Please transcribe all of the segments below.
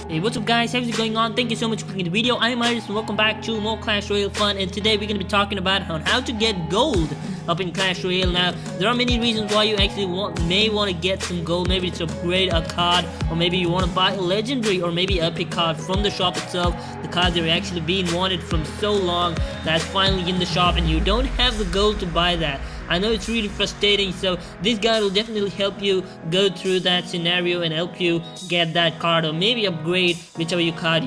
Hey, what's up guys, how's it going on? Thank you so much for clicking the video. I'm Ayrus and welcome back to more Clash Royale fun, and today we're going to be talking about on how to get gold up in Clash Royale. Now, there are many reasons why you actually may want to get some gold. Maybe to upgrade a card, or maybe you want to buy a legendary or maybe epic card from the shop itself. The cards that are actually being wanted from so long that's finally in the shop and you don't have the gold to buy that. I know it's really frustrating, so this guide will definitely help you go through that scenario and help you get that card, or maybe upgrade whichever card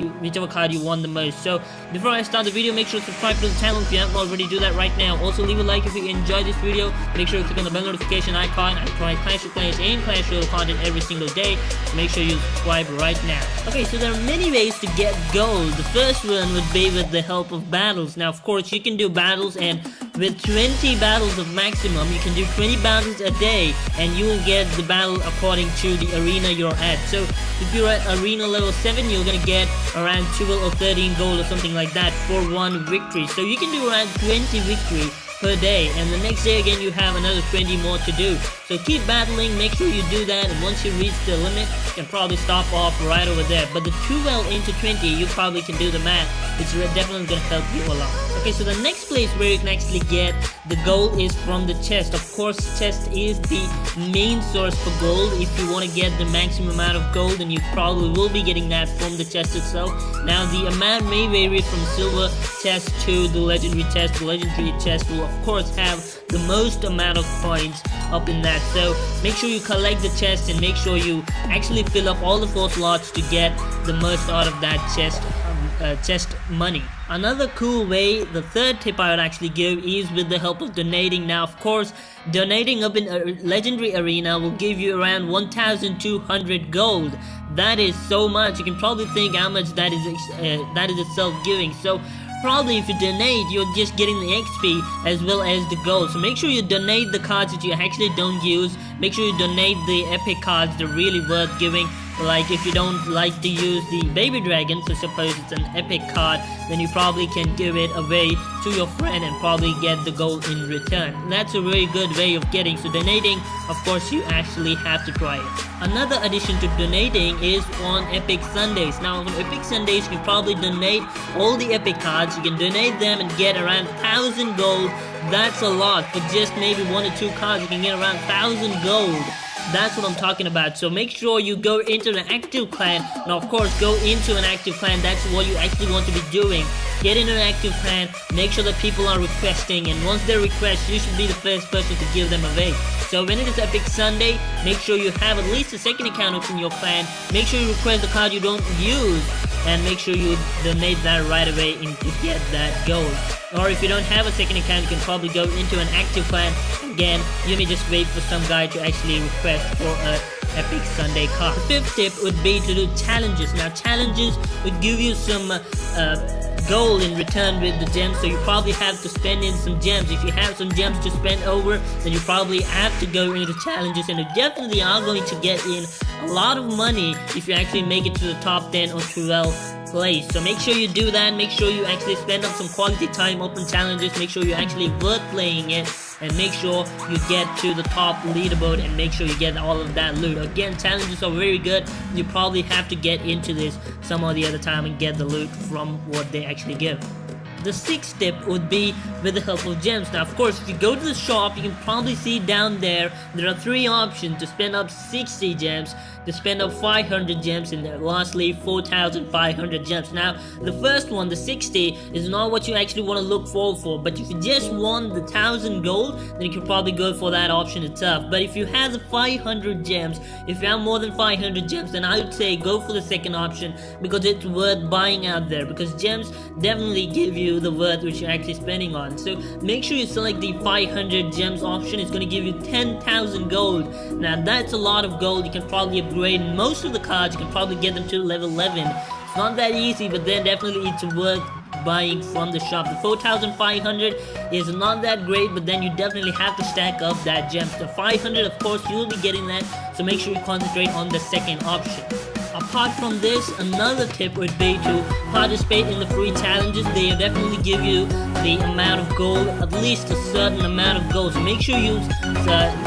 you want the most. So before I start the video, make sure to subscribe to the channel if you haven't already. Do that right now. Also leave a like if you enjoyed this video. Make sure to click on the bell notification icon. I provide Clash of Clans and Clash Royale content every single day, so make sure you subscribe right now. Okay, so there are many ways to get gold. The first one would be with the help of battles. Now, of course, you can do battles, and with 20 battles of maximum, you can do 20 battles a day and you will get the battle according to the arena you're at. So if you're at arena level 7, you're gonna get around 12 or 13 gold or something like that for one victory. So you can do around 20 victory per day, and the next day again you have another 20 more to do. So keep battling, make sure you do that, and once you reach the limit you can probably stop off right over there. But the 12 into 20, you probably can do the math. It's definitely gonna help you a lot. Okay, so the next place where you can actually get the gold is from the chest. Of course, chest is the main source for gold. If you want to get the maximum amount of gold, then you probably will be getting that from the chest itself. Now the amount may vary from silver chest to the legendary chest. The legendary chest will of course have the most amount of coins up in that, so make sure you collect the chest and make sure you actually fill up all the 4 slots to get the most out of that chest money. Another cool way, the third tip I would actually give, is with the help of donating. Now, of course, donating up in a legendary arena will give you around 1,200 gold. That is so much. You can probably think how much that is itself giving. So probably if you donate, you're just getting the XP as well as the gold. So make sure you donate the cards that you actually don't use. Make sure you donate the epic cards. They're really worth giving. Like if you don't like to use the baby dragon, so suppose it's an epic card, then you probably can give it away to your friend and probably get the gold in return. And that's a very good way of getting. So donating, of course, you actually have to try it. Another addition to donating is on Epic Sundays. Now on Epic Sundays, you can probably donate all the epic cards. You can donate them and get around 1,000 gold. That's a lot. For just maybe 1 or 2 cards, you can get around 1,000 gold. That's what I'm talking about. So make sure you go into an active clan. Now of course, go into an active clan. That's what you actually want to be doing. Get into an active clan, make sure that people are requesting, and once they request, you should be the first person to give them away. So when it is Epic Sunday, make sure you have at least a second account within your clan. Make sure you request the card you don't use, and make sure you donate that right away and to get that gold. Or if you don't have a second account, you can probably go into an active clan. Again, you may just wait for some guy to actually request for a Epic Sunday card. The 5th tip would be to do challenges. Now challenges would give you some gold in return with the gems, so you probably have to spend in some gems. If you have some gems to spend over, then you probably have to go into challenges, and you definitely are going to get in a lot of money if you actually make it to the top 10 or 12 place. So make sure you do that. Make sure you actually spend up some quality time open challenges. Make sure you're actually worth playing it, and make sure you get to the top leaderboard, and make sure you get all of that loot. Again, challenges are very good. You probably have to get into this some or the other time and get the loot from what they actually give. The 6th tip would be with the help of gems. Now of course, if you go to the shop, you can probably see down there are 3 options: to spend up 60 gems, to spend up 500 gems, and lastly 4,500 gems. Now the first one, the 60, is not what you actually want to look forward for, but if you just want the 1,000 gold, then you can probably go for that option itself. But if you have the 500 gems, if you have more than 500 gems, then I would say go for the second option, because it's worth buying out there, because gems definitely give you the worth which you're actually spending on. So make sure you select the 500 gems option. It's going to give you 10,000 gold. Now that's a lot of gold. You can probably upgrade most of the cards. You can probably get them to level 11. It's not that easy, but then definitely it's worth buying from the shop. The 4,500 is not that great, but then you definitely have to stack up that gems. The 500, of course, you will be getting that, so make sure you concentrate on the second option. Apart from this, another tip would be to participate in the free challenges. They definitely give you the amount of gold, at least a certain amount of gold. So make sure you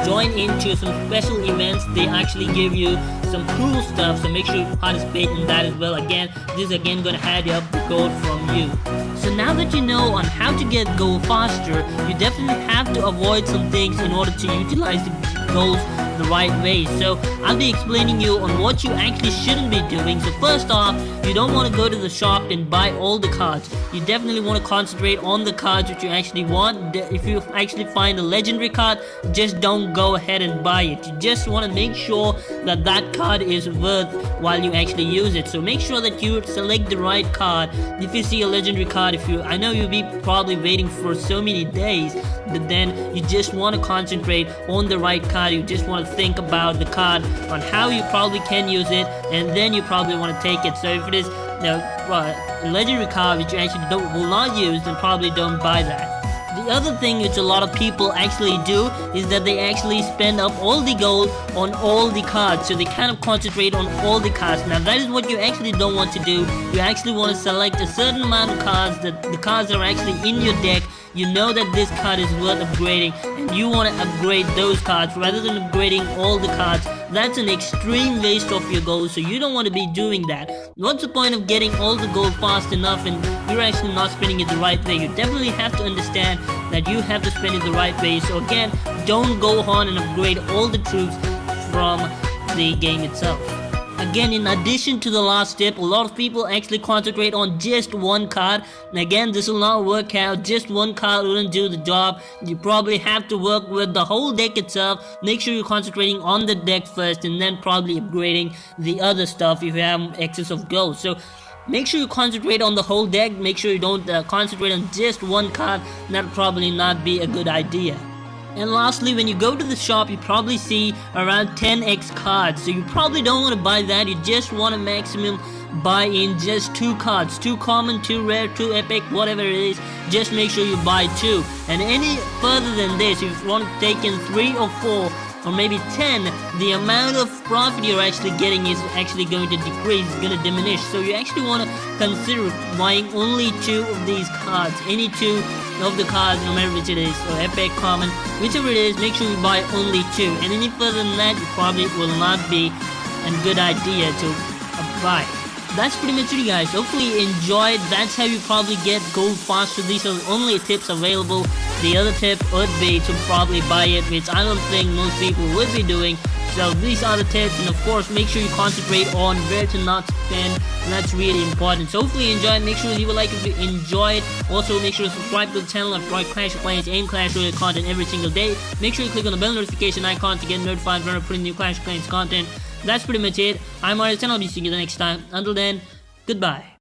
join into some special events. They actually give you some cool stuff, so make sure you participate in that as well. Again, this is again going to add up the gold from you. So now that you know on how to get gold faster, you definitely have to avoid some things in order to utilize the gold the right way. So I'll be explaining you on what you actually shouldn't be doing. So first off, you don't want to go to the shop and buy all the cards. You definitely want to concentrate on the cards which you actually want. If you actually find a legendary card, just don't go ahead and buy it. You just want to make sure that that card is worth while you actually use it. So make sure that you select the right card. If you see a legendary card, I know you'll be probably waiting for so many days, but then you just want to concentrate on the right card. You just want to think about the card, on how you probably can use it, and then you probably want to take it. So if it is a legendary card which you actually will not use, then probably don't buy that. The other thing which a lot of people actually do is that they actually spend up all the gold on all the cards. So they kind of concentrate on all the cards. Now that is what you actually don't want to do. You actually want to select a certain amount of cards, that the cards are actually in your deck. You know that this card is worth upgrading, and you want to upgrade those cards rather than upgrading all the cards. That's an extreme waste of your gold, so you don't want to be doing that. What's the point of getting all the gold fast enough and you're actually not spending it the right way? You definitely have to understand that you have to spend it the right way. So again, don't go on and upgrade all the troops from the game itself. Again, in addition to the last tip, a lot of people actually concentrate on just one card. And again, this will not work out. Just one card wouldn't do the job. You probably have to work with the whole deck itself. Make sure you're concentrating on the deck first, and then probably upgrading the other stuff if you have excess of gold. So make sure you concentrate on the whole deck. Make sure you don't concentrate on just one card. That'll probably not be a good idea. And lastly, when you go to the shop, you probably see around 10x cards. So you probably don't want to buy that. You just want to maximum buy in just 2 cards. 2 common, 2 rare, 2 epic, whatever it is. Just make sure you buy 2. And any further than this, if you want to take in 3 or 4, or maybe 10, the amount of profit you're actually getting is actually going to decrease, it's going to diminish. So you actually want to consider buying only 2 of these cards. Any 2 of the cards, no matter which it is, or epic, common, whichever it is, make sure you buy only 2. And any further than that, it probably will not be a good idea to buy. That's pretty much it, guys. Hopefully you enjoyed. That's how you probably get gold faster. These are the only tips available. The other tip would be to probably buy it, which I don't think most people would be doing. So these are the tips, and of course make sure you concentrate on where to not spend, and that's really important. So hopefully you enjoyed. Make sure to leave a like if you enjoyed. Also make sure to subscribe to the channel. I provide Clash of Clans and Clash Royale content every single day. Make sure you click on the bell notification icon to get notified when I put in new Clash of Clans content. That's pretty much it. I'm Ayrus, and I'll be seeing you the next time. Until then, goodbye.